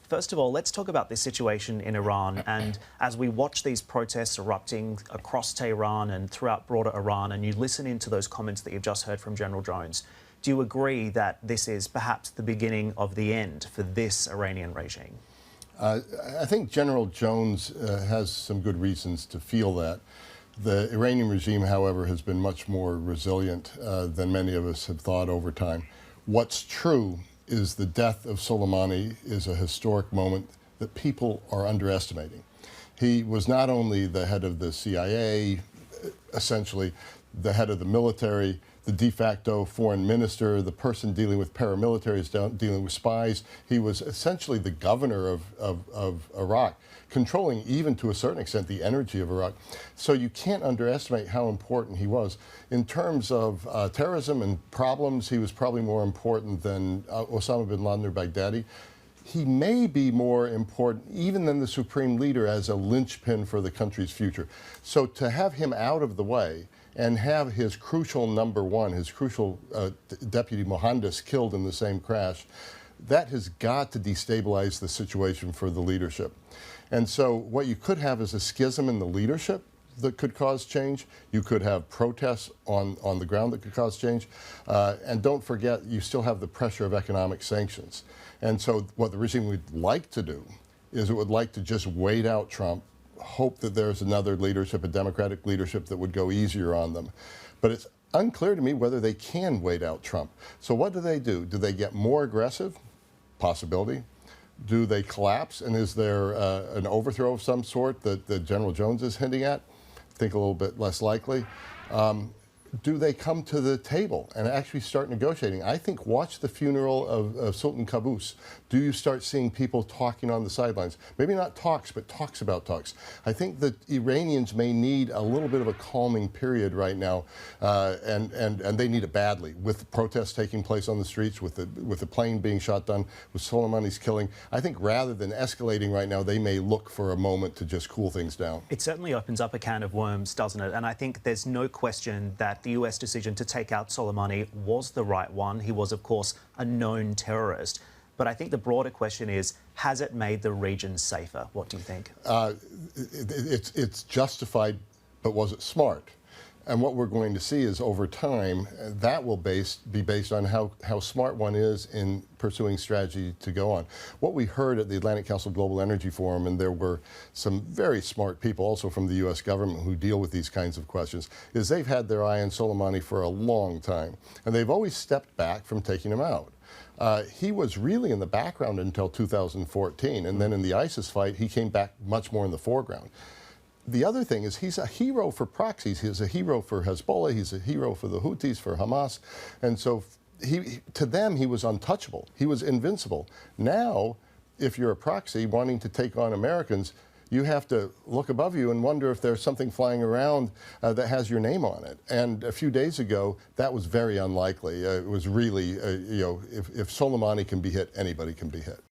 First of all, let's talk about this situation in Iran. And as we watch these protests erupting across Tehran and throughout broader Iran, and you listen into those comments that you've just heard from General Jones, do you agree that this is perhaps the beginning of the end for this Iranian regime? I think General Jones has some good reasons to feel that. The Iranian regime, however, has been much more resilient than many of us have thought over time. What's true is the death of Soleimani is a historic moment that people are underestimating. He was not only the head of the CIA, essentially the head of the military, the de facto foreign minister, the person dealing with paramilitaries, dealing with spies. He was essentially the governor of Iraq, controlling even to a certain extent the energy of Iraq. So you can't underestimate how important he was. In terms of terrorism and problems, he was probably more important than Osama bin Laden or Baghdadi. He may be more important even than the supreme leader as a linchpin for the country's future. So to have him out of the way and have his crucial number one, his crucial deputy Mohandas killed in the same crash, that has got to destabilize the situation for the leadership. And so what you could have is a schism in the leadership that could cause change. You could have protests on the ground that could cause change. And don't forget, you still have the pressure of economic sanctions. And so what the regime would like to do is it would like to just wait out Trump, hope that there's another leadership, a democratic leadership that would go easier on them. But it's unclear to me whether they can wait out Trump. So what do? Do they get more aggressive? Possibility. Do they collapse? And is there an overthrow of some sort that General Jones is hinting at? I think a little bit less likely. Do they come to the table and actually start negotiating? I think watch the funeral of Sultan Qaboos. Do you start seeing people talking on the sidelines? Maybe not talks, but talks about talks. I think that Iranians may need a little bit of a calming period right now, and they need it badly. With the protests taking place on the streets, with the plane being shot down, with Soleimani's killing, I think rather than escalating right now, they may look for a moment to just cool things down. It certainly opens up a can of worms, doesn't it? And I think there's no question that the US decision to take out Soleimani was the right one. He was, of course, a known terrorist. But I think the broader question is, has it made the region safer? What do you think? It's justified, but was it smart? And what we're going to see is over time, that will be based on how smart one is in pursuing strategy to go on. What we heard at the Atlantic Council Global Energy Forum, and there were some very smart people also from the U.S. government who deal with these kinds of questions, is they've had their eye on Soleimani for a long time. And they've always stepped back from taking him out. He was really in the background until 2014, and then in the ISIS fight, he came back much more in the foreground. The other thing is he's a hero for proxies. He's a hero for Hezbollah. He's a hero for the Houthis, for Hamas. And so to them, he was untouchable. He was invincible. Now, if you're a proxy wanting to take on Americans, you have to look above you and wonder if there's something flying around that has your name on it. And a few days ago, that was very unlikely. It was really, if Soleimani can be hit, anybody can be hit.